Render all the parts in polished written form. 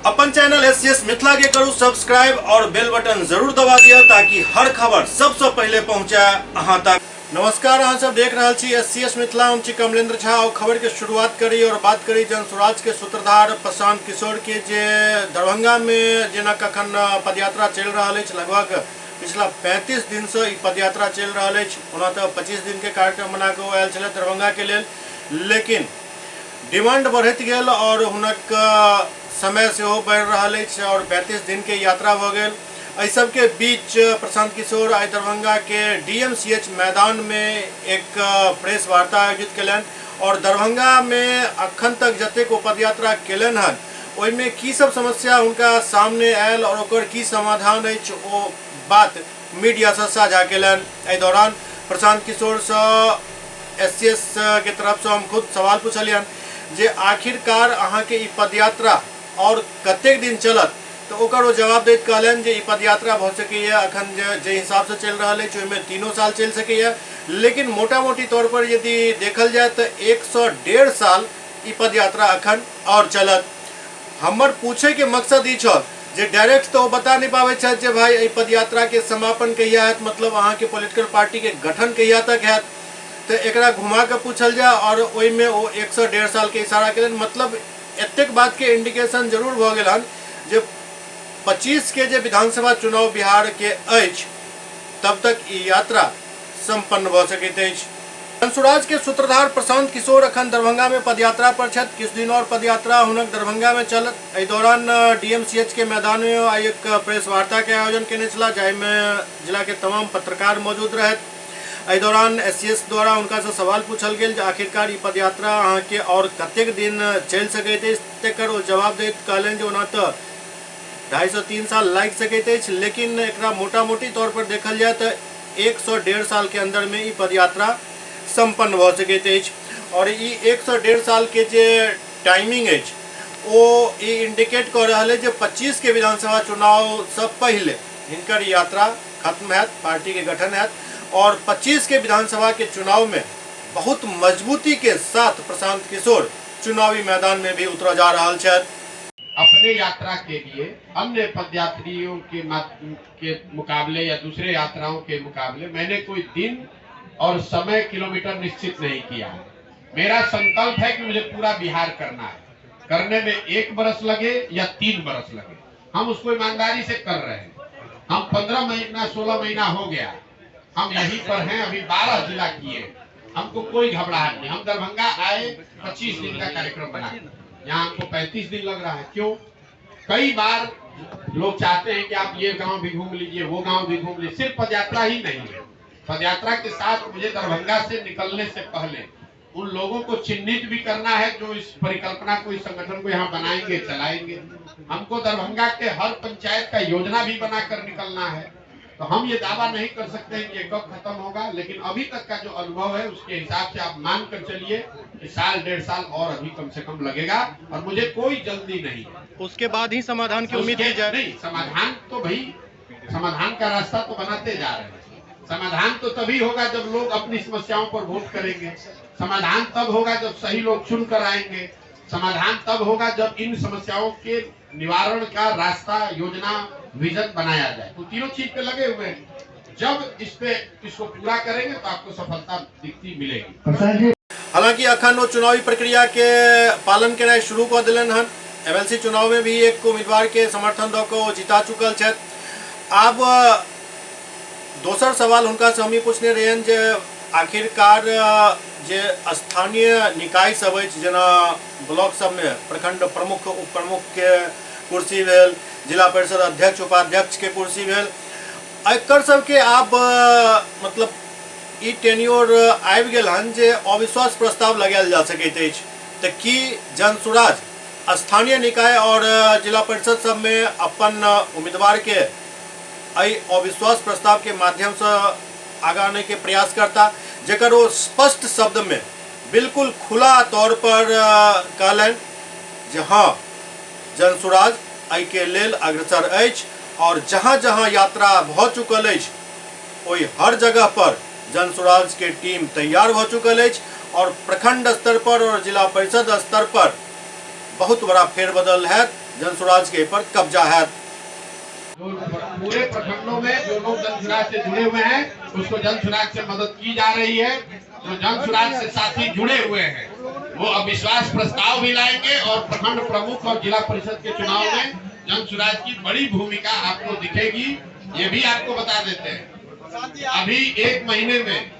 अपन channel SCS Mithila के करू subscribe और बेल बटन जरूर दबा दिया ताकि हर खबर सबसे पहले पहुंचे अहां तक। नमस्कार, अहां सब देख रहा छी एससीएस मिथिला। हम छी कमलेंद्र झा और खबर के शुरुआत करी और बात करी जनस्वराज के सूत्रधार प्रशांत किशोर के जे दरभंगा में जेना कखन पदयात्रा चल रहा है। लगभग पिछला 35 दिन से पदयात्रा चल रहा है। ओना तो 25 दिन के कार्यक्रम बना के आयल छले दरभंगा के लेल, लेकिन डिमांड बढ़त गेल और हुनक समय से हो बढ़ रहा है और 35 दिन के यात्रा हो गए। इस सब के बीच प्रशांत किशोर आई दरभंगा के डीएमसीएच मैदान में एक प्रेस वार्ता आयोजित कलन और दरभंगा में अखन तक जतेक पदयात्रा कलन हन ओहिमे की सब समस्या उनका सामने आयल और ओकर की समाधान है ओ बात मीडिया से साझा कलन। एहि दौरान प्रशांत किशोर से एससीएस के तरफ से हम खुद सवाल पूछलियन जे आखिरकार अहाँ के ई पदयात्रा और कतेक दिन चलत, तो ओकर वो जवाब देत कहलन जे ई पदयात्रा भ सकैए अखन जे हिसाब से चल रहा है ओहिमे 3 साल चल सकैए, लेकिन मोटा मोटी तौर पर यदि देखल जाए तो 100-1.5 साल ई पदयात्रा अखन और चलत। हमर पूछे के मकसद ई छ जे डायरेक्ट तो बता नहीं पावे छथि जे भाई ई पदयात्रा के समापन कहिया हैत, मतलब अहाँ के पॉलिटिकल पार्टी के गठन कहिया तक हैत, तो एकरा घुमा के पूछल जाए और ओहिमे ओ 100-1.5 साल के इशारा करें। मतलब एतेक बात के इंडिकेशन जरूर भ गेल हन जे 25 के जे विधानसभा चुनाव बिहार के अछि तब तक ई यात्रा संपन्न भ सकैत अछि। जनस्वराज के सूत्रधार प्रशांत किशोर अखन दरभंगा में पदयात्रा पर छथि। किछु दिन और पदयात्रा हुनक दरभंगा में चलत। एहि दौरान डीएमसीएच के मैदान में आई एक प्रेस वार्ता के आयोजन केने छला जाहिमे जिला के तमाम पत्रकार मौजूद रहत। एहि दौरान एससीएस द्वारा उनका से सवाल पूछल गेल जे आखिरकार ई पदयात्रा अहाँ के और कतेक दिन चल सकैत अछि, तेकर ओ जवाब दैत कहलनि जे ओना तो 2.5 से 3 साल लागि सकैत अछि, लेकिन एकरा मोटा मोटी तौर पर देखल जाए तो 100-1.5 साल के अंदर में ई पदयात्रा संपन्न भ सकैत अछि। और ई 100-1.5 साल के जे टाइमिंग अछि ओ ई इंडिकेट कर रहा है जे 25 के विधानसभा चुनाव से पहले हिनकर यात्रा खत्म हैत, पार्टी के गठन हैत और 25 के विधानसभा के चुनाव में बहुत मजबूती के साथ प्रशांत किशोर चुनावी मैदान में भी उतर जा रहा है। अपने यात्रा के लिए अन्य पदयात्रियों के मुकाबले या दूसरे यात्राओं के मुकाबले मैंने कोई दिन और समय किलोमीटर निश्चित नहीं किया है। मेरा संकल्प है कि मुझे पूरा बिहार करना है। करने में 1 बरस लगे या 3 बरस लगे, हम उसको ईमानदारी से कर रहे हैं। हम 15 महीना 16 महीना हो गया हम यहीं पर हैं, अभी 12 जिला किए, हमको कोई घबराहट नहीं। हम दरभंगा आए 25 दिन का कार्यक्रम बना, यहाँ हमको 35 दिन लग रहा है। क्यों? कई बार लोग चाहते हैं कि आप ये गांव भी घूम लीजिए, वो गांव भी घूम लीजिए। सिर्फ पदयात्रा ही नहीं है, पदयात्रा के साथ मुझे दरभंगा से निकलने से पहले उन लोगों को चिन्हित भी करना है जो इस परिकल्पना को, इस संगठन को यहाँ बनाएंगे, चलाएंगे। हमको दरभंगा के हर पंचायत का योजना भी बनाकर निकलना है। तो हम ये दावा नहीं कर सकते हैं कि ये कब खत्म होगा, लेकिन अभी तक का जो अनुभव है उसके हिसाब से आप मान कर चलिए कि 1-1.5 साल और अभी कम से कम लगेगा और मुझे कोई जल्दी नहीं है। उसके बाद ही समाधान की उम्मीद की जाए। नहीं, समाधान तो भाई समाधान का रास्ता तो बनाते जा रहे हैं। समाधान तो तभी होगा जब लोग अपनी समस्याओं पर वोट करेंगे। समाधान तब होगा जब सही लोग चुन कर आएंगे। समाधान तब होगा जब इन समस्याओं के निवारण का रास्ता, योजना, विजन बनाया जाए। तो तीनों चीज पे लगे हुए हैं। जब इसको पूरा करेंगे तो आपको सफलता दिखती मिलेगी। हालांकि अखन वो चुनावी प्रक्रिया के पालन करना शुरू कर दिलन हन। एमएलसी चुनाव में भी एक उम्मीदवार के समर्थन दो को जीता चुकल छथि। अब दोसर सवाल उनका से हम पूछने रहे जे आखिरकार जे स्थानीय निकाय सब अछि जेना ब्लॉक सब में प्रखंड प्रमुख, उप प्रमुख के कुर्सी भेल, जिला परिषद अध्यक्ष, उपाध्यक्ष के कुर्सी भेल, एकर सबके आब मतलब ई टेन्योर आबि गेल हन जे अविश्वास प्रस्ताव लगायल जा सकैत अछि। तो की जनस्वराज स्थानीय निकाय और जिला परिषद सब में अपन उम्मीदवार के अविश्वास प्रस्ताव के माध्यम से आगे आने के प्रयास करता, जेकर वो स्पष्ट शब्द में बिल्कुल खुला तौर पर कहलन जे हाँ जनस्वराज एहि के लेल अग्रसर अछि और जहाँ जहाँ यात्रा भ चुकल अछि ओहि हर जगह पर जनस्वराज के टीम तैयार हो चुकल अछि और प्रखंड स्तर पर और जिला परिषद स्तर पर बहुत बड़ा फेरबदल है जनसुराज के पर कब्जा है। पूरे प्रखंडों में जो लोग जनसुराज से जुड़े हुए हैं उसको जनसुराज से मदद की जा रही है। जो जनसुराज से साथी जुड़े हुए हैं वो अविश्वास प्रस्ताव भी लाएंगे और प्रखंड प्रमुख और जिला परिषद के चुनाव में जनसुराज की बड़ी भूमिका आपको दिखेगी। ये भी आपको बता देते हैं, अभी 1 महीने में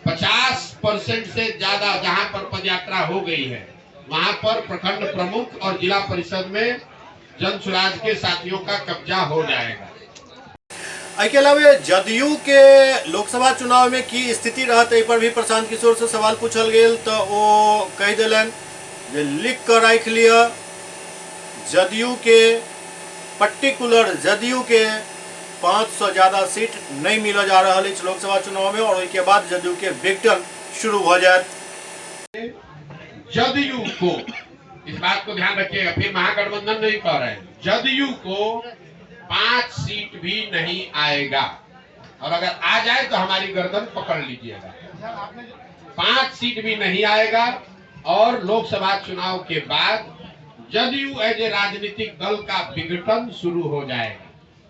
50% से ज्यादा जहां पर पदयात्रा हो गई है वहां पर प्रखंड प्रमुख और जिला परिषद में जनसुराज के साथियों का कब्जा हो जाएगा। के अलावा जदयू के लोकसभा चुनाव में की स्थिति रहत पर भी प्रशांत किशोर से सवाल पूछल गेल तो वो कह दिलन जे लिख कर रख लिया जदयू के पर्टिकुलर जदयू के 500 ज्यादा सीट नहीं मिला जा रहा है लोकसभा चुनाव में और उसके बाद जदयू के विघटन शुरू हो जाए। जदयू को इस बात को ध्यान रखिएगा, फिर महागठबंधन नहीं कह रहे हैं, जदयू को 5 सीट भी नहीं आएगा और अगर आ जाए तो हमारी गर्दन पकड़ लीजिएगा। 5 सीट भी नहीं आएगा और लोकसभा चुनाव के बाद जदयू एज ए राजनीतिक दल का विघटन शुरू हो जाएगा।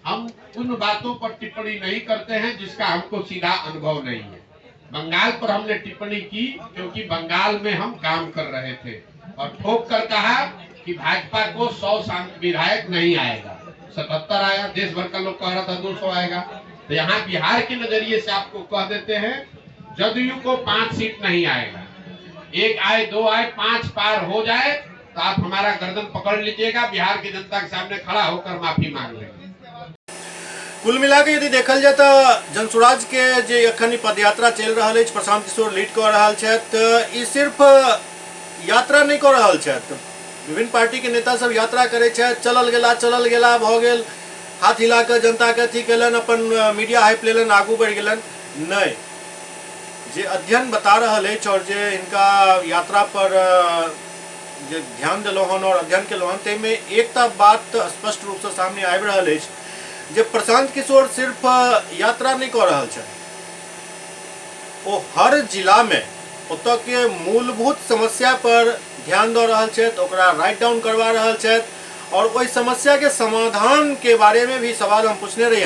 हम उन बातों पर टिप्पणी नहीं करते हैं जिसका हमको सीधा अनुभव नहीं है। बंगाल पर हमने टिप्पणी की क्योंकि बंगाल में हम काम कर रहे थे और ठोक कर कहा कि भाजपा को 100 विधायक नहीं आएगा, 77 आया, देश भर का लोग कह रहा था 200 आएगा। तो यहाँ बिहार के नजरिए से आपको कह देते हैं जदयू को 5 सीट नहीं आएगा, 1 आए 2 आए 5 पार हो जाए तो आप हमारा गर्दन पकड़ लीजिएगा, बिहार की जनता के सामने खड़ा होकर माफी मांग लेंगे। कुल मिला के यदि देखल जाए तो जनसुराज के जे अखन पदयात्रा चल रहा है प्रशांत किशोर लीड कर रहा है, ये सिर्फ यात्रा नहीं कर रहा है, विभिन्न पार्टी के नेता सब यात्रा करे चलल गेला भ गेल, हाथ हिला कर जनता के अथी कलन, अपन मीडिया हाइप लेलन, आगू बढ़ गेलन नहीं। जे अध्ययन बता रहा है और जे इनका यात्रा पर जे ध्यान दिलो हन और अध्ययन के लोहन ते में एक बात स्पष्ट रूप से सामने आबि रहा है जे प्रशांत किशोर सिर्फ यात्रा नहीं कर रहा है, वो हर जिला में ओतऽ के मूलभूत समस्या पर ध्यान दे रहा है, ओकरा राइट डाउन करवा रहा है और वही समस्या के समाधान के बारे में भी सवाल हम पूछने रही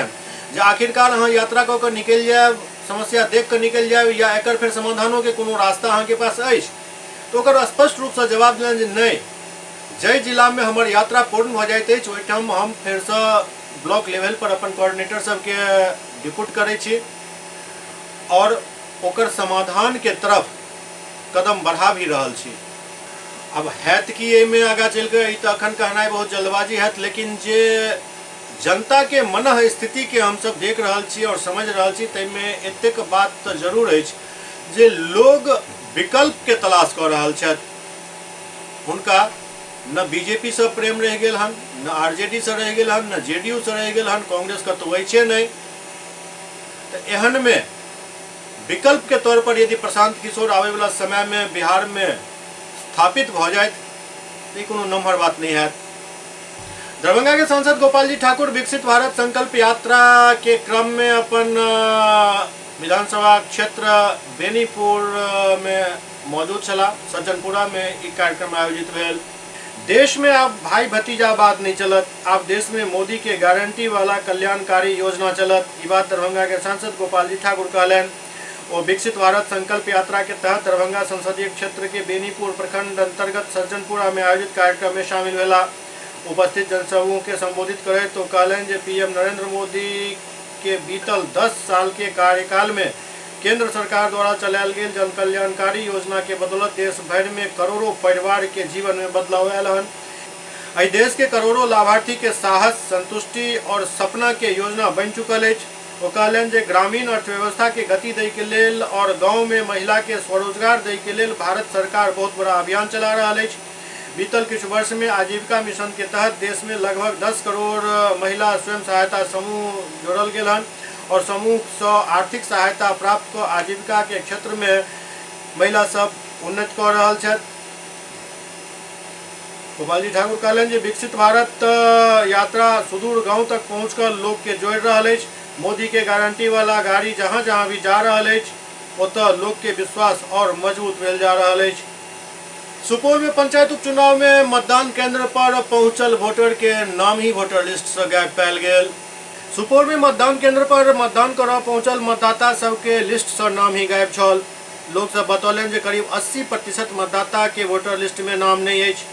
जे आखिरकार अहाँ यात्रा कऽ के निकल जाए, समस्या देख कर निकल जाए या एकर फिर समाधानों के कोनो रास्ता अहाँ के पास अछि, तो ओकर स्पष्ट रूप से जवाब दिलन जे नहीं, जय जिला में हमार यात्रा पूर्ण हो जाते ओहिठाम हम फिर से ब्लॉक लेवल पर अपन कोऑर्डिनेटर सबके डिप्यूट करे छी और ओकर समाधान के तरफ कदम बढ़ा भी रहल छी। अब हैत कि एहिमे आगा चल के तो अखन कहनाइ बहुत जल्दबाजी हैत, लेकिन जे जनता के मनः स्थिति के हम सब देख रहल छी और समझ रहल छी तैमे एतेक बात तो जरूर अछि जे लोग विकल्प के तलाश कर रहल छथि। हुनका न बीजेपी से प्रेम रह गेल हन, न आरजेडी से रह गेल हन, न जेडीयू से रह गेल हन, कांग्रेस का तो वैसे नहीं। तो एहन में विकल्प के तौर पर यदि प्रशांत किशोर आवे वाला समय में बिहार में स्थापित हो जाए तो कोनो नम्हर बात नहीं है। दरभंगा के सांसद गोपाल जी ठाकुर विकसित भारत संकल्प यात्रा के क्रम में अपन विधानसभा क्षेत्र बेनीपुर में मौजूद छला। सज्जनपुरा में एक कार्यक्रम आयोजित भेल। देश में अब भाई भतीजावाद नहीं चलत, अब देश में मोदी के गारंटी वाला कल्याणकारी योजना चलत। ये बात दरभंगा के सांसद गोपाल जी ठाकुर कहलन। वो विकसित भारत संकल्प यात्रा के तहत दरभंगा संसदीय क्षेत्र के बेनीपुर प्रखंड अंतर्गत सज्जनपुरा में आयोजित कार्यक्रम में शामिल भेला। उपस्थित जनसमूह के संबोधित करे तो कहलन जे पीएम नरेंद्र मोदी के बीतल 10 साल के कार्यकाल में केंद्र सरकार द्वारा चलायल गेल जन कल्याणकारी योजना के बदौलत देश भर में करोड़ों परिवार के जीवन में बदलाव आयल हन। एहि देश के करोड़ों लाभार्थी के साहस, संतुष्टि और सपना के योजना बन चुकल है। वो कहलन जे ग्रामीण अर्थव्यवस्था के गति दे के लेल और गाँव में महिला के स्वरोजगार दे के लेल भारत सरकार बहुत बड़ा अभियान चला रहा है। बीतल कुछ वर्ष में आजीविका मिशन के तहत देश में लगभग 10 करोड़ महिला स्वयं सहायता समूह जोड़ल गेल हन और समूह से आर्थिक सहायता प्राप्त कर आजीविका के क्षेत्र में महिला सब उन्नति कर रहा है। गोपाल जी ठाकुर कहलन जे विकसित भारत यात्रा सुदूर गांव तक पहुंचकर लोग के जोड़ रहा है। मोदी के गारंटी वाला गाड़ी जहां जहां भी जा रहा है ओतऽ लोग के विश्वास और मजबूत भेल जा रहा है। सुपौल में पंचायत उपचुनाव में मतदान केंद्र पर पहुंचल वोटर के नाम ही वोटर लिस्ट से गायब पायल गेल। सुपौल में मतदान केंद्र पर मतदान करऽ पहुंचल मतदाता सबके लिस्ट से नाम ही गायब छल। लोग सब बतौलन जे करीब 80% मतदाता के वोटर लिस्ट में नाम नहीं अछि।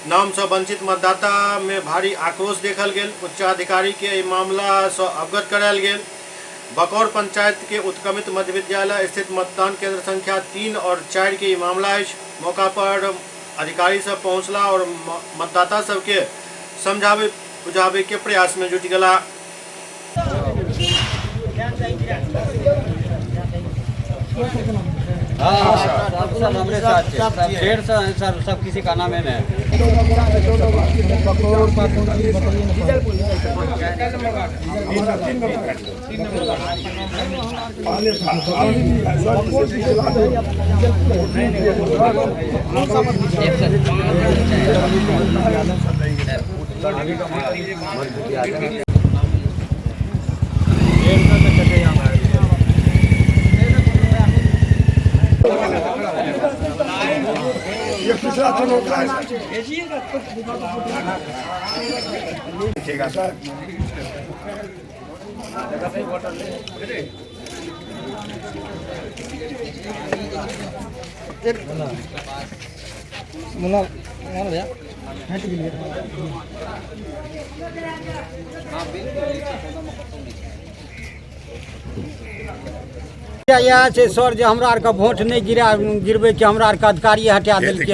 नाम से वंचित मतदाता में भारी आक्रोश देखल गेल। उच्चाधिकारी के एहि मामला से अवगत करायल गेल। बकौर पंचायत के उत्क्रमित मध्य विद्यालय स्थित मतदान केंद्र संख्या 3 और 4 के मामला है। मौका पर अधिकारी सब पहुंचला और मतदाता सबके समझावे बुझावे के प्रयास में जुट गला। सब हमारे साथ ढेर सर सब किसी का नाम है ये पिछला चुनाव का है देखिएगा सर। यहाँ से सर जो हमरा का वोट नहीं गिरबे के हमरा के अधिकारी हटा दिल के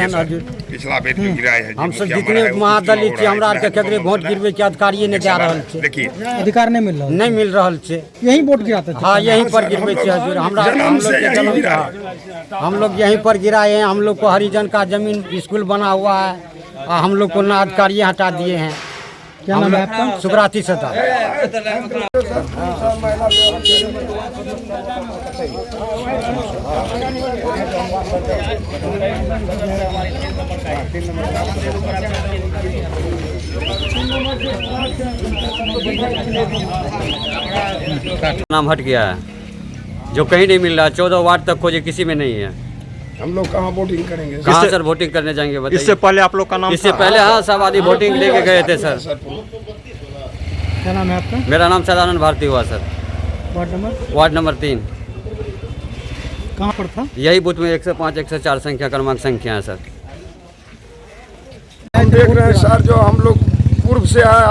पिछला बेर में गिराए है हम सब जितने महादलित छी हमरा के केकरे वोट गिरबे के अधिकारी नहीं दे रहल छे। देखिए अधिकार नहीं मिल रहा छे। यही वोट गिराते थे। हाँ यहीं पर गिरबे छे हजूर। हमरा हम लोग यहीं पर गिराए हैं। हम लोग को हरिजन का जमीन स्कूल बना हुआ है। हम लोग को ना अधिकारी हटा दिए हैं। क्या नाम है आपका? सुब्राती सता। नाम हट गया है जो कहीं नहीं मिल रहा। 14 वार्ड तक खोजे किसी में नहीं है। हम लोग कहाँ वोटिंग करेंगे? कहाँ सर वोटिंग करने जाएंगे बताइए। इससे पहले आप लोग का नाम इससे पहले हाँ सब आदमी वोटिंग लेके गए थे सर। क्या नाम है आपका? मेरा नाम सदानंद भारती हुआ सर। Ward number 3। कहाँ पर था? यही बूथ में 105 104 संख्या क्रमांक संख्या है सर। हम देख रहे हैं सर जो हम लोग पूर्व से है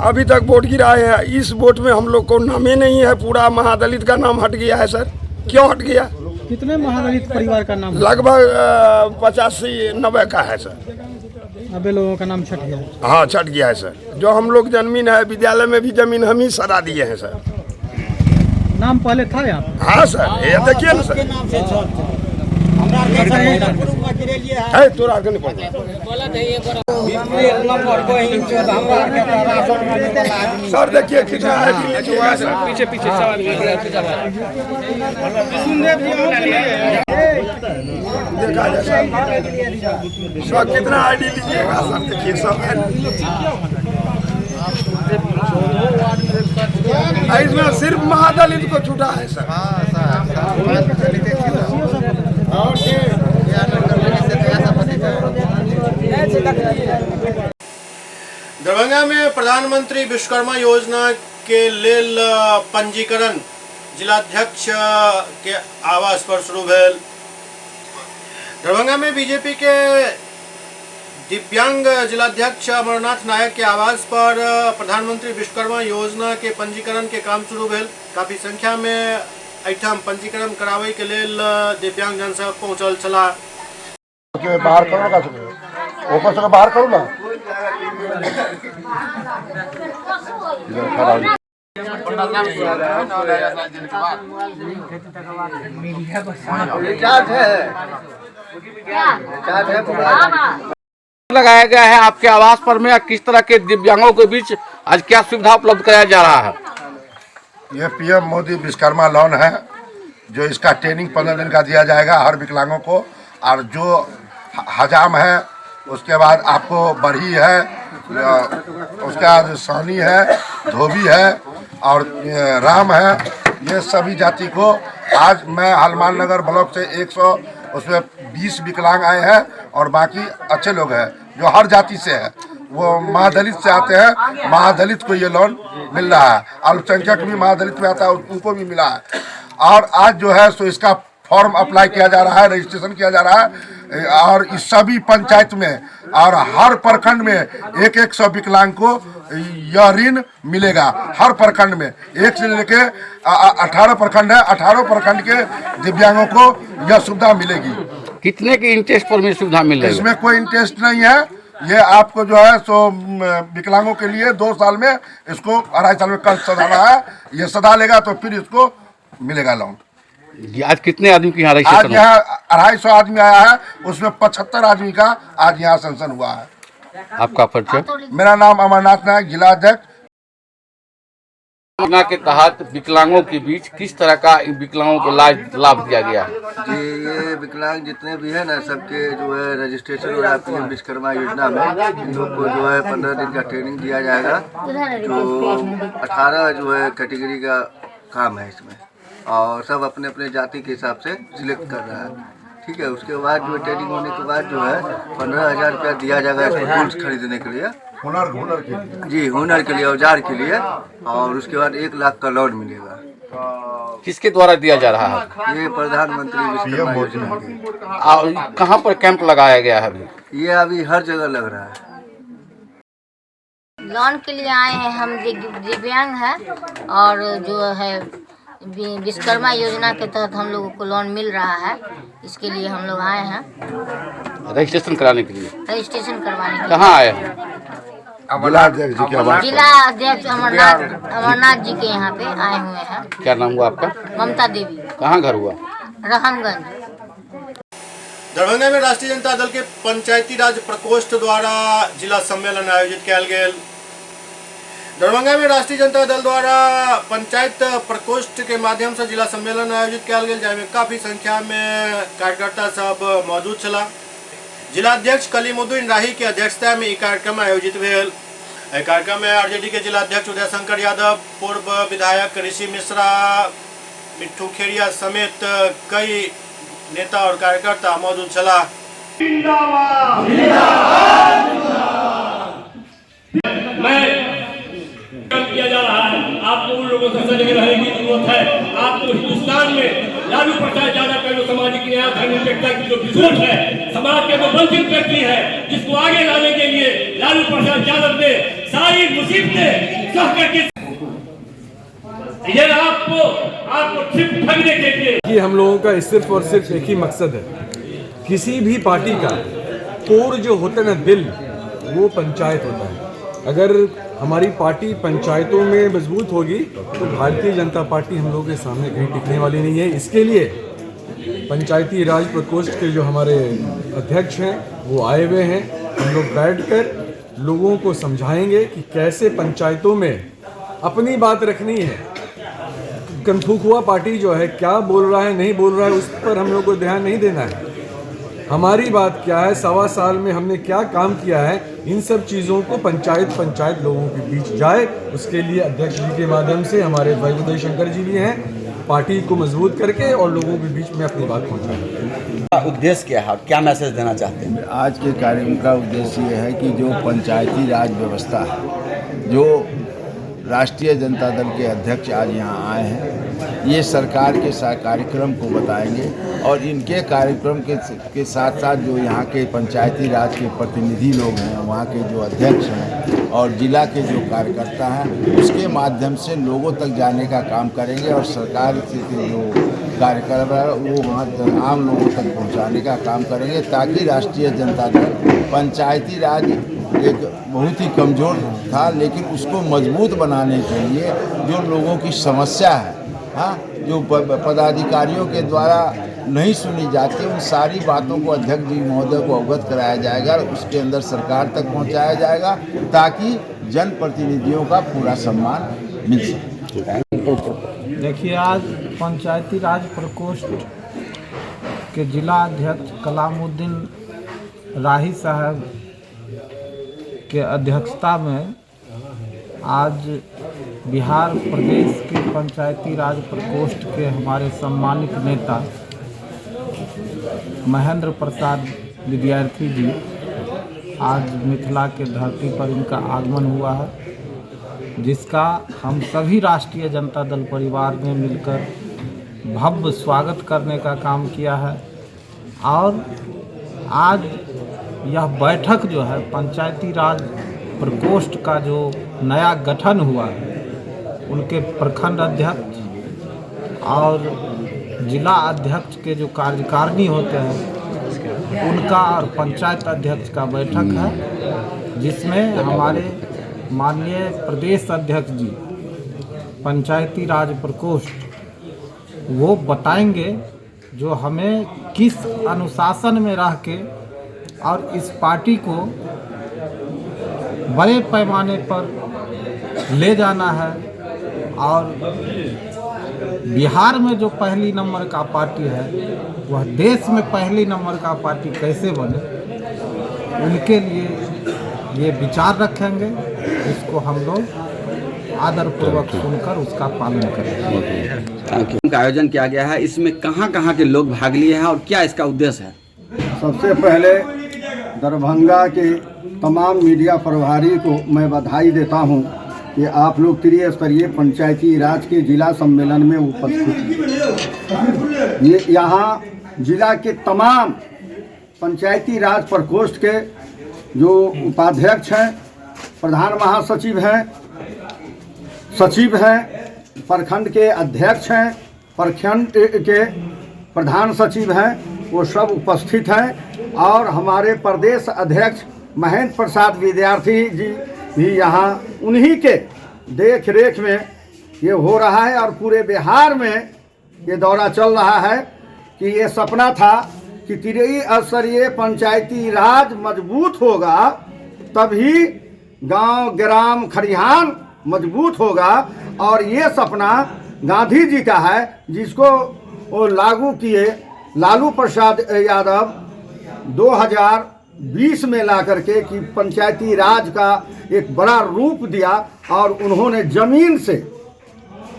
अभी तक वोट गिराए हैं। इस वोट में हम लोग को नाम ही नहीं है। पूरा महादलित का नाम हट गया है सर। क्यों हट गया? कितने महादलित परिवार का नाम? लगभग 85-90 का है सर। अबे लोगों का नाम छट गया। हाँ छट गया है सर। जो हम लोग जमीन है विद्यालय में भी जमीन हम ही सरा दिए हैं सर। नाम पहले था यहाँ? हाँ सर ये देखिए ना सर। है तोरा नहीं पड़ता सर। देखिए कितना लीजिएगा सर। पीछे देखा जाए सर कितना आईडी लीजिएगा सर। देखिए सब इसमें सिर्फ महादलित को छूटा है सर। दरभंगा में प्रधानमंत्री विश्वकर्मा योजना के लेल पंजीकरण जिलाध्यक्ष के आवास पर शुरू भेल। दरभंगा में बीजेपी के दिव्यांग जिलाध्यक्ष अमरनाथ नायक के आवास पर प्रधानमंत्री विश्वकर्मा योजना के पंजीकरण के काम शुरू भेल। काफी संख्या में एठाम पंजीकरण करावे के लेल दिव्यांग जन सब पहुंचल छला। बाहर करो का ऊपर से बाहर करो ना। लगाया गया है आपके आवास पर में किस तरह के दिव्यांगों के बीच आज क्या सुविधा उपलब्ध कराया जा रहा है? ये पीएम मोदी विश्वकर्मा लोन है जो इसका ट्रेनिंग 15 दिन का दिया जाएगा हर विकलांगों को। और जो हजाम है उसके बाद आपको बढ़ी है, उसके बाद सानी है, धोबी है और राम है। ये सभी जाति को आज मैं हनुमान नगर ब्लॉक से 100 उसमें 20 विकलांग आए हैं और बाकी अच्छे लोग हैं जो हर जाति से है। वो महादलित से आते हैं, महादलित को ये लोन मिल रहा है। अल्पसंख्यक भी महादलित में आता है, उनको भी मिला है। और आज जो है सो इसका फॉर्म अप्लाई किया जा रहा है, रजिस्ट्रेशन किया जा रहा है और इस सभी पंचायत में और हर प्रखंड में 100 विकलांग को यह ऋण मिलेगा। हर प्रखंड में 1 से लेके 18 प्रखंड है, 18 प्रखंड के दिव्यांगों को यह सुविधा मिलेगी। कितने के इंटरेस्ट पर में सुविधा मिल रही है? इसमें कोई इंटरेस्ट नहीं है। ये आपको जो है सो विकलांगों के लिए 2 साल में इसको 2.5 साल में कर्ज सधाना है। ये सधा लेगा तो फिर इसको मिलेगा लोन। आज कितने आदमी की यहाँ आज रजिस्ट्रेशन हुआ? यहाँ 250 आदमी आया है, उसमें 75 आदमी का आज यहाँ सेंशन हुआ है। आपका परिचय? मेरा नाम अमरनाथ नायक, जिला अध्यक्ष। योजना के तहत विकलांगों के बीच किस तरह का विकलांगों को लाभ दिया गया है? जी, ये विकलांग जितने भी है ना, सबके जो है रजिस्ट्रेशन हो रहा है पीएम विश्वकर्मा योजना में। इन लोग को जो है 15 दिन का ट्रेनिंग दिया जाएगा। जो 18 जो है कैटेगरी का काम है इसमें, और सब अपने अपने जाति के हिसाब से सिलेक्ट कर रहा है। ठीक है, उसके बाद जो ट्रेनिंग होने के बाद जो है 15,000 रुपया दिया जाएगा इसको टूल्स खरीदने के लिए, हुनर के लिए। जी, हुनर के लिए, औजार के लिए। और उसके बाद 1 लाख का लोन मिलेगा। किसके द्वारा दिया जा रहा है? ये प्रधानमंत्री विश्वकर्मा योजना के। और कहाँ पर कैंप लगाया गया है अभी? ये अभी हर जगह लग रहा है। लोन के लिए आए हैं हम, दिव्यांग हैं और जो है विश्वकर्मा योजना के तहत हम लोगों को लोन मिल रहा है। इसके लिए हम लोग आए हैं रजिस्ट्रेशन कराने के लिए। रजिस्ट्रेशन करवाने के लिए। कहाँ आए हैं? जिला अध्यक्ष जी के आवास। जिला अध्यक्ष अमरनाथ जी के यहाँ पे आए हुए हैं। क्या नाम हुआ आपका? ममता देवी। कहाँ घर हुआ? रहमगंज। दरभंगा में राष्ट्रीय जनता दल के पंचायती राज प्रकोष्ठ द्वारा जिला सम्मेलन आयोजित किया गया। दरभंगा में राष्ट्रीय जनता दल द्वारा पंचायत प्रकोष्ठ के माध्यम से जिला सम्मेलन आयोजित किया गया, जिसमें काफी संख्या में कार्यकर्ता सब मौजूद छला। जिला अध्यक्ष कलीमुद्दीन राही की अध्यक्षता में कार्यक्रम आयोजित भेल। कार्यक्रम में आरजेडी के जिला अध्यक्ष उदय शंकर यादव, पूर्व विधायक ऋषि मिश्रा, मिट्ठू खेड़िया समेत कई नेता और कार्यकर्ता मौजूद छला। किया जा रहा है, आपको उन लोगों से सजग रहने की जरूरत है। आपको हिंदुस्तान में लालू प्रसाद यादव का जो सामाजिक न्याय धर्मनिरपेक्षता की जो विरोध है, समाज के जो वंचित व्यक्ति है, जिसको आगे लाने के लिए लालू प्रसाद यादव ने सारी मुसीबतें सह करके ये आपको सिर्फ ठगने के लिए। कि हम लोगों का सिर्फ और सिर्फ एक ही मकसद है, किसी भी पार्टी का कोर जो होता है ना, दिल, वो पंचायत होता है। अगर हमारी पार्टी पंचायतों में मजबूत होगी तो भारतीय जनता पार्टी हम लोगों के सामने कहीं टिकने वाली नहीं है। इसके लिए पंचायती राज प्रकोष्ठ के जो हमारे अध्यक्ष हैं वो आए हुए हैं। हम लोग बैठकर लोगों को समझाएंगे कि कैसे पंचायतों में अपनी बात रखनी है। कनफुकुआ पार्टी जो है क्या बोल रहा है नहीं बोल रहा है उस पर हम लोग को ध्यान नहीं देना है। हमारी बात क्या है, 1.25 साल में हमने क्या काम किया है, इन सब चीज़ों को पंचायत लोगों के बीच जाए। उसके लिए अध्यक्ष जी के माध्यम से हमारे भाई उदय शंकर जी भी हैं, पार्टी को मजबूत करके और लोगों के बीच में अपनी बात पहुंचाएं। उद्देश्य क्या है, क्या मैसेज देना चाहते हैं? आज के कार्यक्रम का उद्देश्य ये है कि जो पंचायती राज व्यवस्था है, जो राष्ट्रीय जनता दल के अध्यक्ष आज यहाँ आए हैं, ये सरकार के कार्यक्रम को बताएंगे और इनके कार्यक्रम के साथ साथ जो यहाँ के पंचायती राज के प्रतिनिधि लोग हैं, वहाँ के जो अध्यक्ष हैं और जिला के जो कार्यकर्ता हैं, उसके माध्यम से लोगों तक जाने का काम करेंगे और सरकार से जो कार्यक्रम है वो वहाँ आम लोगों तक पहुँचाने का काम करेंगे, ताकि राष्ट्रीय जनता दल पंचायती राज एक बहुत ही कमज़ोर था, लेकिन उसको मजबूत बनाने के लिए जो लोगों की समस्या है, हाँ, जो पदाधिकारियों के द्वारा नहीं सुनी जाती, उन सारी बातों को अध्यक्ष जी महोदय को अवगत कराया जाएगा, उसके अंदर सरकार तक पहुंचाया जाएगा, ताकि जनप्रतिनिधियों का पूरा सम्मान मिल सके। देखिए, आज पंचायती राज प्रकोष्ठ के जिला अध्यक्ष कलामुद्दीन राही साहब के अध्यक्षता में आज बिहार प्रदेश के पंचायती राज प्रकोष्ठ के हमारे सम्मानित नेता महेंद्र प्रसाद विद्यार्थी जी, आज मिथिला के धरती पर इनका आगमन हुआ है, जिसका हम सभी राष्ट्रीय जनता दल परिवार ने मिलकर भव्य स्वागत करने का काम किया है। और आज यह बैठक जो है पंचायती राज प्रकोष्ठ का जो नया गठन हुआ है, उनके प्रखंड अध्यक्ष और जिला अध्यक्ष के जो कार्यकारिणी होते हैं उनका और पंचायत अध्यक्ष का बैठक है, जिसमें हमारे माननीय प्रदेश अध्यक्ष जी पंचायती राज प्रकोष्ठ वो बताएंगे जो हमें किस अनुशासन में रह के और इस पार्टी को बड़े पैमाने पर ले जाना है और बिहार में जो पहली नंबर का पार्टी है वह देश में पहली नंबर का पार्टी कैसे बने, उनके लिए ये विचार रखेंगे। इसको हम लोग आदरपूर्वक सुनकर उसका पालन करेंगे। का आयोजन किया गया है, इसमें कहाँ के लोग भाग लिए हैं और क्या इसका उद्देश्य है? सबसे पहले दरभंगा के तमाम मीडिया प्रभारी को मैं बधाई देता हूं कि आप लोग त्रिस्तरीय पंचायती राज के जिला सम्मेलन में उपस्थित हैं। ये यहाँ जिला के तमाम पंचायती राज प्रकोष्ठ के जो उपाध्यक्ष हैं, प्रधान महासचिव हैं, सचिव हैं, प्रखंड के अध्यक्ष हैं, प्रखंड के प्रधान सचिव हैं, वो सब उपस्थित हैं। और हमारे प्रदेश अध्यक्ष महेंद्र प्रसाद विद्यार्थी जी भी यहाँ उन्हीं के देख रेख में ये हो रहा है। और पूरे बिहार में ये दौरा चल रहा है कि ये सपना था कि त्रिस्तरीय पंचायती राज मजबूत होगा तभी गांव ग्राम खरिहान मजबूत होगा। और ये सपना गांधी जी का है, जिसको वो लागू किए लालू प्रसाद यादव 2020 में ला करके कि पंचायती राज का एक बड़ा रूप दिया। और उन्होंने ज़मीन से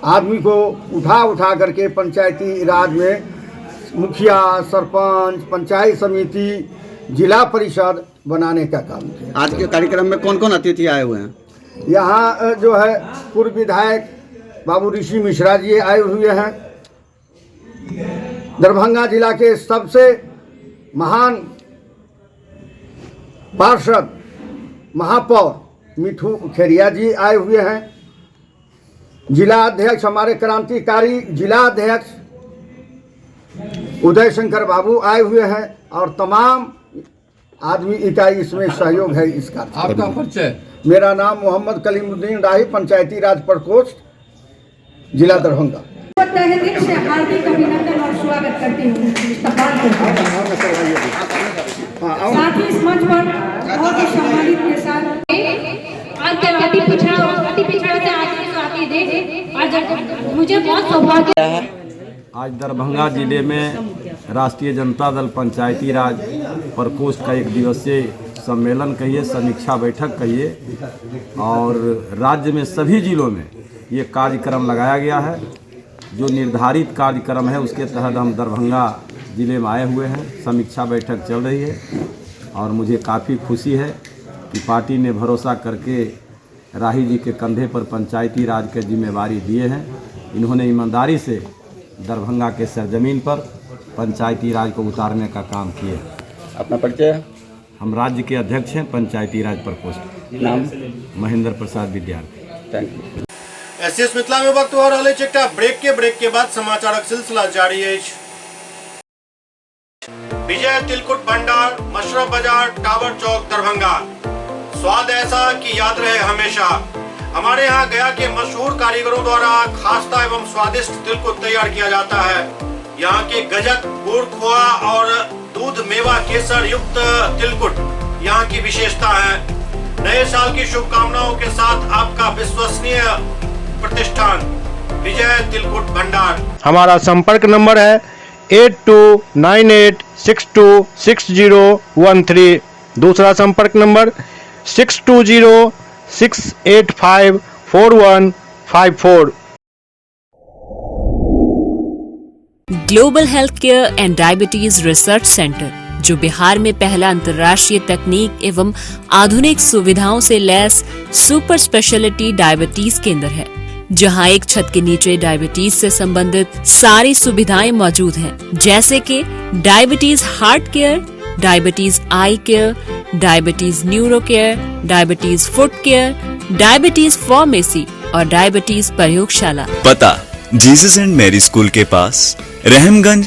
आदमी को उठा करके पंचायती राज में मुखिया, सरपंच, पंचायत समिति, जिला परिषद बनाने का काम किया। आज के कार्यक्रम में कौन कौन अतिथि आए हुए हैं? यहाँ जो है पूर्व विधायक बाबू ऋषि मिश्रा जी आए हुए हैं। दरभंगा जिला के सबसे महान पार्षद महापौर मिठू खेरिया जी आए हुए हैं। जिला अध्यक्ष हमारे क्रांतिकारी जिला अध्यक्ष उदय शंकर बाबू आए हुए हैं। और तमाम आदमी का इसमें सहयोग है। इसका आपका परिचय? मेरा नाम मोहम्मद कलीमुद्दीन राही, पंचायती राज प्रकोष्ठ, जिला दरभंगा। तहे दिल से हार्दिक अभिनंदन और स्वागत करती हूँ। साथ ही इस मंच पर बहुत ही सम्मानित के साथ अति पिछड़ा से आज की स्वाति दे, आज मुझे बहुत सौभाग्य है। आज दरभंगा जिले में राष्ट्रीय जनता दल पंचायती राज प्रकोष्ठ का एक दिवसीय सम्मेलन कहिए, समीक्षा बैठक कहिए, और राज्य में सभी जिलों में ये कार्यक्रम लगाया गया है। जो निर्धारित कार्यक्रम है उसके तहत हम दरभंगा ज़िले में आए हुए हैं। समीक्षा बैठक चल रही है और मुझे काफ़ी खुशी है कि पार्टी ने भरोसा करके राही जी के कंधे पर पंचायती राज की जिम्मेवारी दिए हैं। इन्होंने ईमानदारी से दरभंगा के सरजमीन पर पंचायती राज को उतारने का काम किए। अपना परिचय? हम राज्य के अध्यक्ष हैं पंचायती राज प्रकोष्ठ। नाम? महेंद्र प्रसाद विद्यार्थी। Thank you. एसएस मिथिला में वक्त हो रहा है ब्रेक के बाद समाचारक सिलसिला जारी है। विजय तिलकुट भंडार, मशरफ बाजार, टावर चौक, दरभंगा। स्वाद ऐसा कि याद रहे हमेशा। हमारे यहाँ गया के मशहूर कारीगरों द्वारा खास्ता एवं स्वादिष्ट तिलकुट तैयार किया जाता है। यहाँ के गजक, गुड़, खोआ और दूध मेवा केसर युक्त तिलकुट यहाँ की विशेषता है। नए साल की शुभकामनाओं के साथ आपका विश्वसनीय प्रतिष्ठान विजय तिलकुट भंडार। हमारा संपर्क नंबर है 8298626013। दूसरा संपर्क number 6206854154। Global health care and diabetes research centre, जो बिहार में पहला अंतर्राष्ट्रीय तकनीक एवं आधुनिक सुविधाओं से लैस सुपर स्पेशलिटी डायबिटीज केंद्र है, जहां एक छत के नीचे डायबिटीज से संबंधित सारी सुविधाएं मौजूद हैं, जैसे कि diabetes heart care, diabetes eye care, diabetes neuro care, diabetes foot care, diabetes pharmacy और डायबिटीज प्रयोगशाला। पता जीसस एंड मैरी स्कूल के पास, रहमगंज।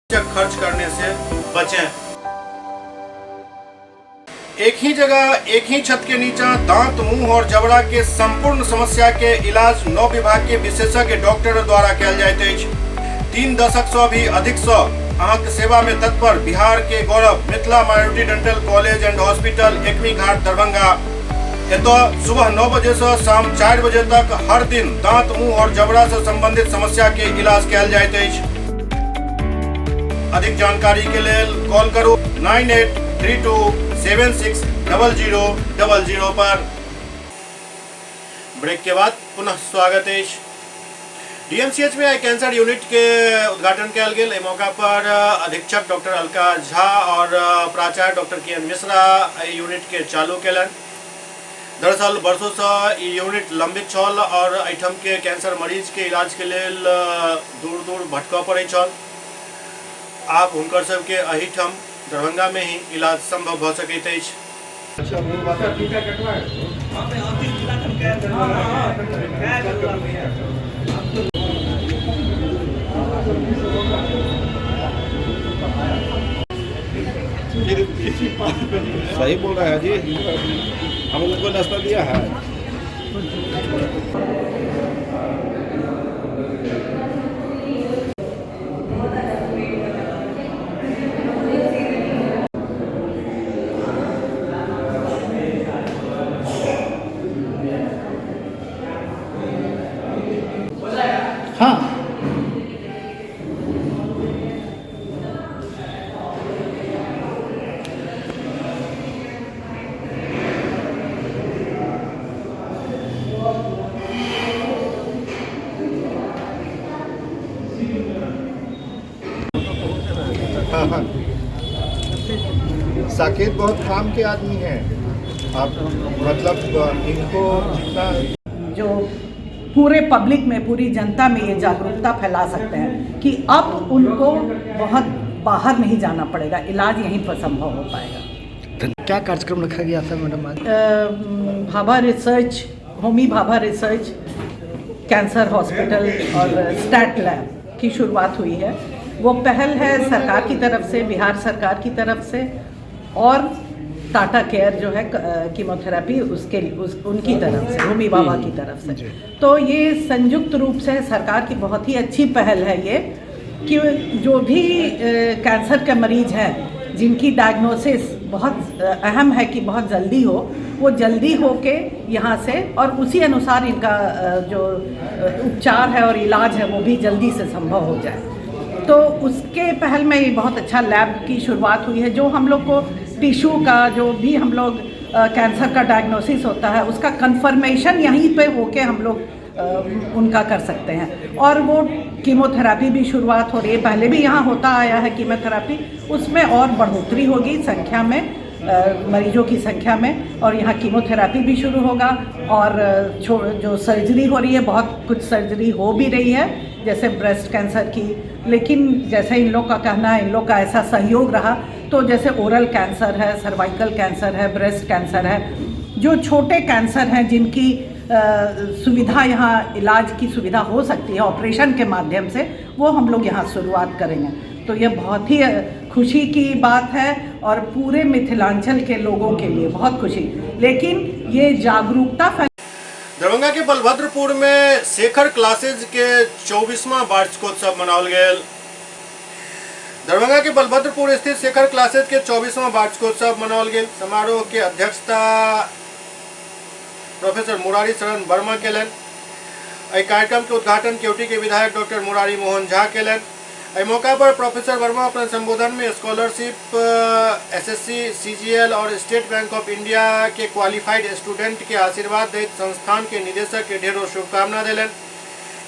खर्च करने से बचें। एक ही जगह एक ही छत के नीचे दांत, मुंह और जबड़ा के संपूर्ण समस्या के इलाज 9 विभाग के विशेषज्ञ डॉक्टर द्वारा कयल जाइत अछि। 3 दशक से भी अधिक से अहाँक सेवा में तत्पर बिहार के गौरव Mithila minority dental college and hospital, Ekmi Ghat, Darbhanga. एतो सुबह 9 बजे से शाम 4 बजे तक हर दिन दांत, मुंह और जबड़ा से संबंधित समस्या के इलाज कयल जाइत अछि। अधिक जानकारी के लिए कॉल करो 9832760000 पर। ब्रेक के बाद पुनः स्वागत है। डीएमसीएच में कैंसर यूनिट के उद्घाटन किया गेल। एहि मौका पर अधीक्षक डॉक्टर अलका झा और प्राचार्य डॉक्टर के एन मिश्रा यूनिट के चालू केलन। दरअसल वर्षों से यूनिट लंबित छल और एहिठाम के कैंसर मरीज के इलाज के लिए दूर दूर भटकऽ पड़ै छल। आप हुनकर सबके अहिठाम दरभंगा में ही इलाज संभव भ सकैत अछि। सही बोल रहा है जी, हम लोग को नाश्ता दिया है। हाँ, साकेत बहुत काम के आदमी हैं। आप मतलब इनको जितना जो पूरे पब्लिक में, पूरी जनता में ये जागरूकता फैला सकते हैं कि अब उनको बहुत बाहर नहीं जाना पड़ेगा, इलाज यहीं पर संभव हो पाएगा। क्या कार्यक्रम रखा गया था मैडम आज? Bhabha research, Homi Bhabha research, cancer hospital और स्टैट लैब की शुरुआत हुई है। वो पहल है सरकार की तरफ से, बिहार सरकार की तरफ से, और टाटा केयर जो है कीमोथेरेपी उनकी तरफ से, होमी बाबा की तरफ से। तो ये संयुक्त रूप से सरकार की बहुत ही अच्छी पहल है ये, कि जो भी कैंसर के मरीज हैं जिनकी डायग्नोसिस बहुत अहम है कि बहुत जल्दी हो, वो जल्दी हो के यहाँ से और उसी अनुसार इनका जो उपचार है और इलाज है वो भी जल्दी से संभव हो जाए। तो उसके पहल में ये बहुत अच्छा लैब की शुरुआत हुई है। जो हम लोग को टिश्यू का जो भी हम लोग कैंसर का डायग्नोसिस होता है उसका कंफर्मेशन यहीं पे होके हम लोग उनका कर सकते हैं। और वो कीमोथेरेपी भी शुरुआत हो रही है, पहले भी यहाँ होता आया है कीमोथेरेपी, उसमें और बढ़ोतरी होगी संख्या में, मरीजों की संख्या में, और यहाँ कीमोथेरेपी भी शुरू होगा। और जो सर्जरी हो रही है, बहुत कुछ सर्जरी हो भी रही है जैसे ब्रेस्ट कैंसर की, लेकिन जैसे इन लोग का कहना है, इन लोग का ऐसा सहयोग रहा तो जैसे ओरल कैंसर है, सर्वाइकल कैंसर है, ब्रेस्ट कैंसर है, जो छोटे कैंसर हैं जिनकी सुविधा यहाँ इलाज की सुविधा हो सकती है ऑपरेशन के माध्यम से, वो हम लोग यहाँ शुरुआत करेंगे। तो ये बहुत ही खुशी की बात है और पूरे मिथिलांचल के लोगों के लिए बहुत खुशी। लेकिन ये जागरूकता दरभंगा के बलभद्रपुर में शेखर क्लासेज के 24वां वार्षिकोत्सव मनाओल गेल। दरभंगा के बलभद्रपुर स्थित शेखर क्लासेज के 24वां वार्षिकोत्सव मनाओल गेल। समारोह के अध्यक्षता प्रोफेसर मुरारी शरण वर्मा केलन। एहि कार्यक्रम के उद्घाटन केवटी के विधायक डॉक्टर मुरारी मोहन झा केलन। एहि मौका पर प्रोफेसर वर्मा अपने संबोधन में स्कॉलरशिप, एसएससी, सीजीएल और स्टेट बैंक ऑफ इंडिया के क्वालिफाइड स्टूडेंट के आशीर्वाद दैत संस्थान के निदेशक के ढेरों शुभकामना दिलन।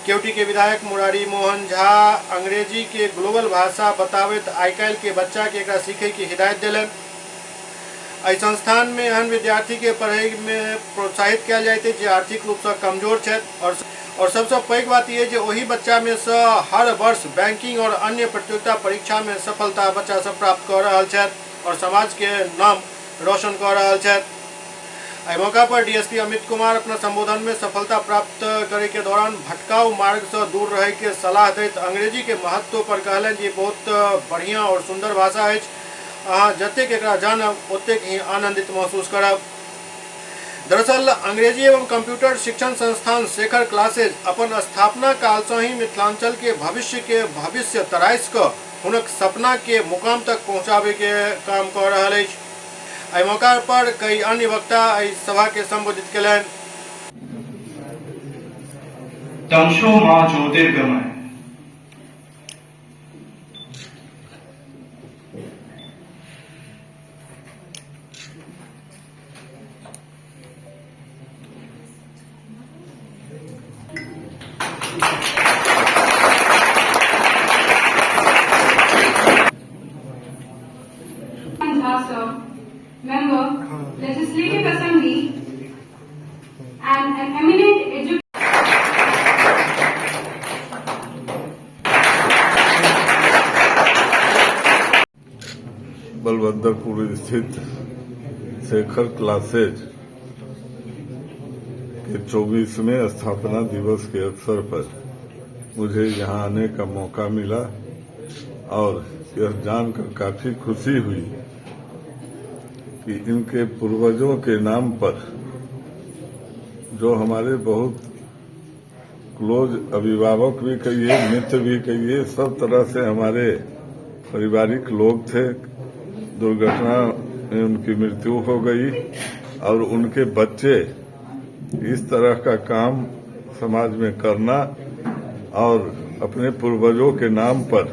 केवटी के विधायक मुरारी मोहन झा अंग्रेजी के ग्लोबल भाषा बतावत आईकाल्हि के बच्चा के एकरा सीखे की हिदायत दिलन। एहि संस्थान में एहन विद्यार्थी के पढ़ाई में प्रोत्साहित किया जाते जे आर्थिक रूप से कमजोर छथि और सबसे पैघ बात ये जे ओही बच्चा में से हर वर्ष बैंकिंग और अन्य प्रतियोगिता परीक्षा में सफलता बच्चा सब प्राप्त कर रहा छथि और समाज के नाम रोशन कर रहा छथि। एहि मौका पर डीएसपी अमित कुमार अपना संबोधन में सफलता प्राप्त करे के दौरान भटकाऊ मार्ग से दूर रहे के सलाह दैत अंग्रेजी के महत्व पर कहलन जे बहुत बढ़िया और सुंदर भाषा है, अहाँ जतेक एकरा जानब ओतेक ही आनंदित महसूस करब। दरअसल अंग्रेजी एवं कंप्यूटर शिक्षण संस्थान शेखर क्लासेज अपन स्थापना काल से ही मिथिलांचल के भविष्य तराइस क हुनक सपना के मुकाम तक पहुँचाबे के काम कर रहा है। एहि मौका पर कई अन्य वक्ता एहि सभा के संबोधित कयलनि। दंशो मां ज्योतिर्गमय member, Legislative Assembly, and an eminent educator. Balbhadrapur स्थित शेखर क्लासेज के 24वें स्थापना दिवस के अवसर पर मुझे यहाँ आने का मौका मिला और यह जानकर काफी खुशी हुई कि इनके पूर्वजों के नाम पर जो हमारे बहुत क्लोज अभिभावक भी कहिए, मित्र भी कहिए, सब तरह से हमारे पारिवारिक लोग थे, दुर्घटना में उनकी मृत्यु हो गई और उनके बच्चे इस तरह का काम समाज में करना और अपने पूर्वजों के नाम पर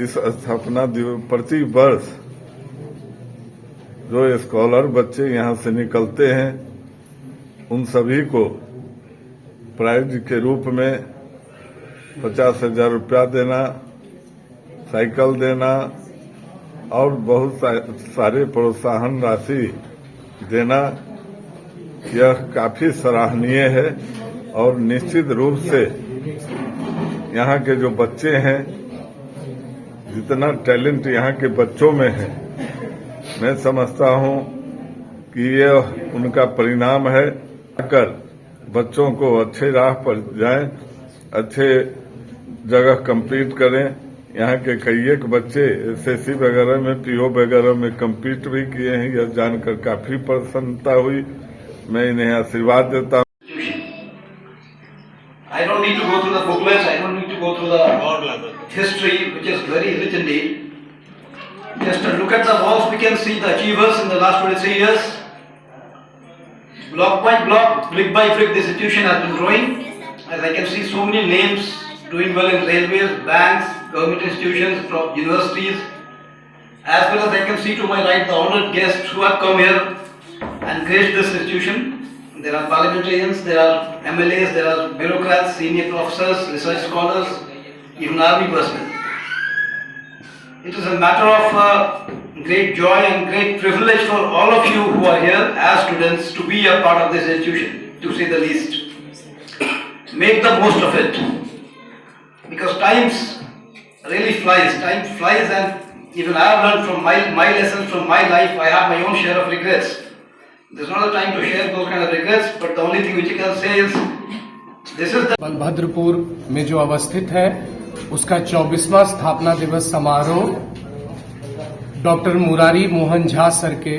इस स्थापना दिवस प्रति वर्ष जो स्कॉलर बच्चे यहाँ से निकलते हैं उन सभी को प्राइज के रूप में 50,000 रुपया देना, साइकिल देना और बहुत सारे प्रोत्साहन राशि देना, यह काफी सराहनीय है। और निश्चित रूप से यहाँ के जो बच्चे हैं, जितना टैलेंट यहाँ के बच्चों में है, मैं समझता हूँ कि यह उनका परिणाम है। अगर बच्चों को अच्छे राह पर जाएं, अच्छे जगह कंप्लीट करें। यहाँ के कई एक बच्चे एसएससी वगैरह में, पीओ वगैरह में कंप्लीट भी किए हैं, यह जानकर काफी प्रसन्नता हुई। मैं इन्हें आशीर्वाद देता हूँ। I don't need to go through the booklets, I don't need to go through the history which is very rich indeed. Just to look at the walls, we can see the achievers in the last 23 years. Block by block, brick by brick, this institution has been growing. As I can see, so many names doing well in railways, banks, government institutions, universities. As well as I can see to my right the honored guests who have come here and graced this institution. There are parliamentarians, there are MLAs, there are bureaucrats, senior professors, research scholars, even army personnel. It is a matter of great joy and great privilege for all of you who are here as students to be a part of this institution, to say the least. Make the most of it, because time really flies. Time flies, and even I have learned from my lessons from my life. I have my own share of regrets. There's not a time to share those kind of regrets, but the only thing which I can say is this is the Balbhadrapur में जो अवस्थित है उसका 24वां स्थापना दिवस समारोह doctor Murari Mohan Jha sir के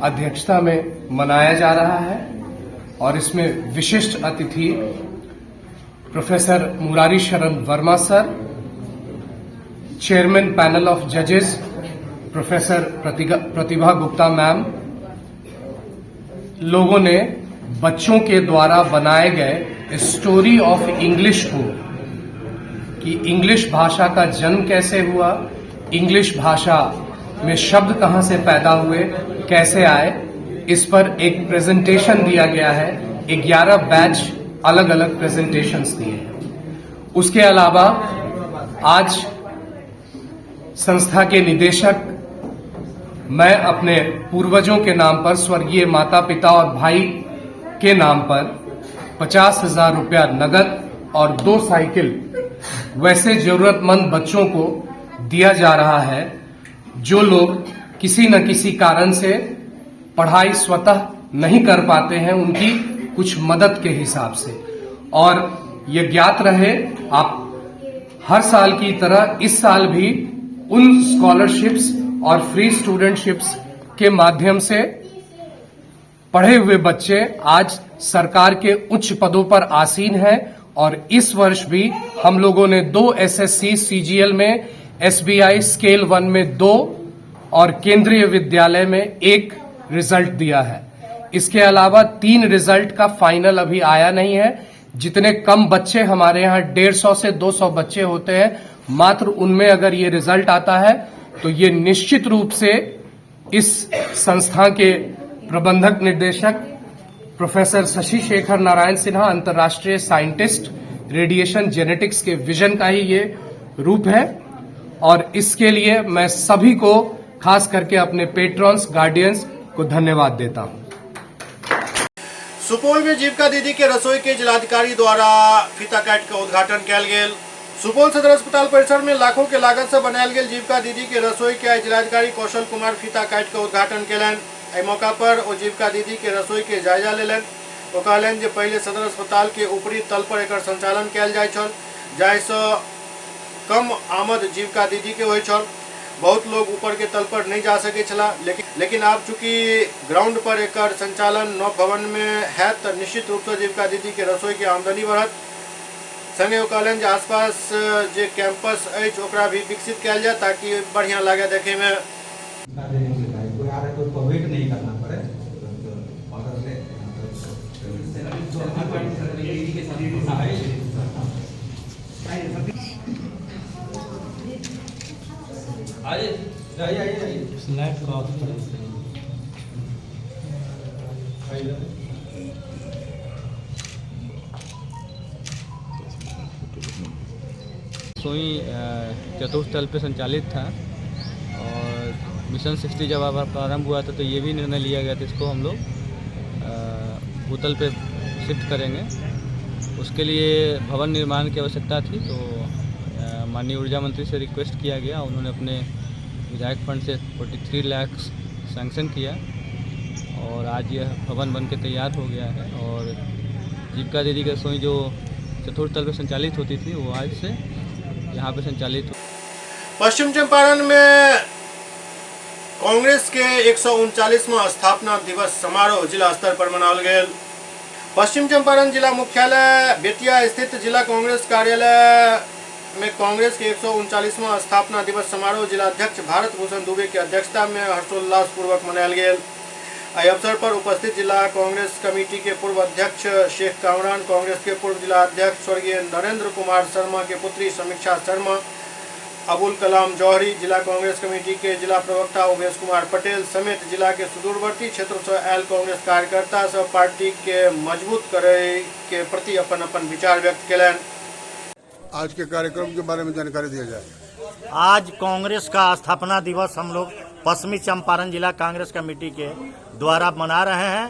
अध्यक्षता में मनाया जा रहा है और इसमें विशिष्ट अतिथि प्रोफेसर मुरारी शरण Verma sir, chairman panel of जजेस प्रोफेसर प्रतिभा गुप्ता मैम, लोगों ने बच्चों के द्वारा बनाए गए स्टोरी ऑफ इंग्लिश को, कि इंग्लिश भाषा का जन्म कैसे हुआ, इंग्लिश भाषा में शब्द कहां से पैदा हुए, कैसे आए, इस पर एक प्रेजेंटेशन दिया गया है। 11 बैच अलग अलग प्रेजेंटेशंस दिए हैं। उसके अलावा आज संस्था के निदेशक, मैं अपने पूर्वजों के नाम पर, स्वर्गीय माता पिता और भाई के नाम पर 50,000 रुपया नगद और 2 साइकिल वैसे जरूरतमंद बच्चों को दिया जा रहा है जो लोग किसी न किसी कारण से पढ़ाई स्वतः नहीं कर पाते हैं, उनकी कुछ मदद के हिसाब से। और ये ज्ञात रहे, आप हर साल की तरह इस साल भी उन स्कॉलरशिप्स और फ्री स्टूडेंटशिप्स के माध्यम से पढ़े हुए बच्चे आज सरकार के उच्च पदों पर आसीन हैं। और इस वर्ष भी हम लोगों ने 2 एसएससी सीजीएल में, एसबीआई स्केल 1 में 2 और केंद्रीय विद्यालय में 1 रिजल्ट दिया है। इसके अलावा 3 रिजल्ट का फाइनल अभी आया नहीं है। जितने कम बच्चे हमारे यहाँ 150 से 200 बच्चे होते हैं, मात्र उनमें अगर ये रिजल्ट आता है तो ये निश्चित रूप से इस संस्था के प्रबंधक निदेशक प्रोफेसर शशि शेखर नारायण सिन्हा, अंतर्राष्ट्रीय साइंटिस्ट रेडिएशन जेनेटिक्स के विजन का ही ये रूप है। और इसके लिए मैं सभी को, खास करके अपने पेट्रॉन्स, गार्डियंस को धन्यवाद देता हूं। सुपौल में जीविका दीदी के रसोई के जिलाधिकारी द्वारा फीता काट का उद्घाटन किया गेल। सुपौल सदर अस्पताल परिसर में लाखों के लागत से बनायल गेल जीविका दीदी के रसोई के आइ जिलाधिकारी कौशल कुमार फीता काट के उद्घाटन केलन। एहि मौका पर ओ जीविका दीदी के रसोई के जायजा लेलन। ओ कहलन जे पहले सदर अस्पताल के ऊपरी तल पर एकर संचालन कयल जाय छल, जाहिसँ कम आमद जीविका दीदी के होय छल। बहुत लोग ऊपर के तल पर नहीं जा सके छला, लेकिन अब चूंकि ग्राउंड पर एकर संचालन नव भवन में है तो निश्चित रूप से जीविका दीदी के रसोई के आमदनी बढ़त। संगे ओ कहलन जे आसपास जे कैंपस अछि ओकरा भी विकसित कयल जाय ताकि बढ़िया लागे देखे में। वेट नहीं करना पड़े। सोई चतुर्थ तल पे संचालित था और मिशन 60 जब प्रारंभ हुआ था तो ये भी निर्णय लिया गया था इसको हम लोग भूतल पे शिफ्ट करेंगे। उसके लिए भवन निर्माण की आवश्यकता थी तो माननीय ऊर्जा मंत्री से रिक्वेस्ट किया गया, उन्होंने अपने विधायक फंड से 43 लाख सैंक्शन किया और आज यह भवन बन के तैयार हो गया है। और जीविका दीदी का रसोई जो चतुर्थ तल पर संचालित होती थी वो आज से यहाँ पे संचालित। पश्चिम चंपारण में कांग्रेस के 139वां स्थापना दिवस समारोह जिला स्तर पर मनाओल गेल। पश्चिम चंपारण जिला मुख्यालय बेतिया स्थित जिला कांग्रेस कार्यालय में कांग्रेस के 139वां स्थापना दिवस समारोह जिलाध्यक्ष भारत भूषण दुबे की अध्यक्षता में हर्षोल्लास पूर्वक मनायल गेल। एहि अवसर पर उपस्थित जिला कांग्रेस कमेटी के पूर्व अध्यक्ष शेख कामरान, कांग्रेस के पूर्व जिला अध्यक्ष स्वर्गीय नरेंद्र कुमार शर्मा के पुत्री समीक्षा शर्मा, अबुल कलाम जौहरी, जिला कांग्रेस कमेटी के जिला प्रवक्ता उमेश कुमार पटेल समेत जिला के सुदूरवर्ती क्षेत्र से आयल कांग्रेस कार्यकर्ता सब पार्टी के मजबूत करे के प्रति अपन अपन विचार व्यक्त कयलनि। आज के कार्यक्रम के बारे में जानकारी दिया जाए। आज कांग्रेस का स्थापना दिवस हम लोग पश्चिमी चंपारण जिला कांग्रेस कमेटी के द्वारा मना रहे हैं।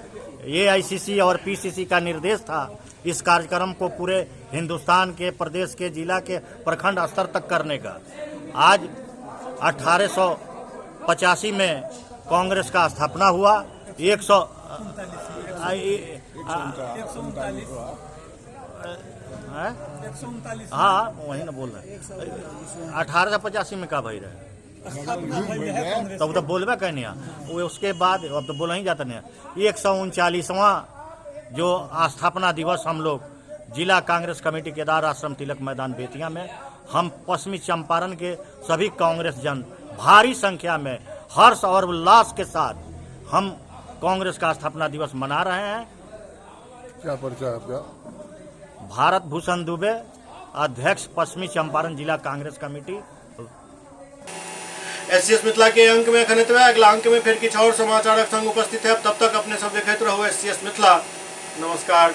AICC और PCC का निर्देश था इस कार्यक्रम को पूरे हिंदुस्तान के प्रदेश के जिला के प्रखंड स्तर तक करने का। आज 1885 में कांग्रेस का स्थापना हुआ। 139 हाँ वही ना बोल रहे 1885 में का भाई रहे तब तो बोलबे कहने वो उसके बाद अब तो बोला ही जाता नहीं। 139वां जो स्थापना दिवस हम लोग जिला कांग्रेस कमेटी केदार आश्रम तिलक मैदान बेतिया में हम पश्चिमी चंपारण के सभी कांग्रेस जन भारी संख्या में हर्ष और उल्लास के साथ हम कांग्रेस का स्थापना दिवस मना रहे हैं। क्या परिचय आपका? भारत भूषण दुबे, अध्यक्ष पश्चिमी चंपारण जिला कांग्रेस कमेटी। SCS मिथिला के अंक में खनित हुआ। अगला अंक में फिर किछ और समाचारक संग उपस्थित है। तब तक अपने सब देखते रहो SCS मिथिला। नमस्कार।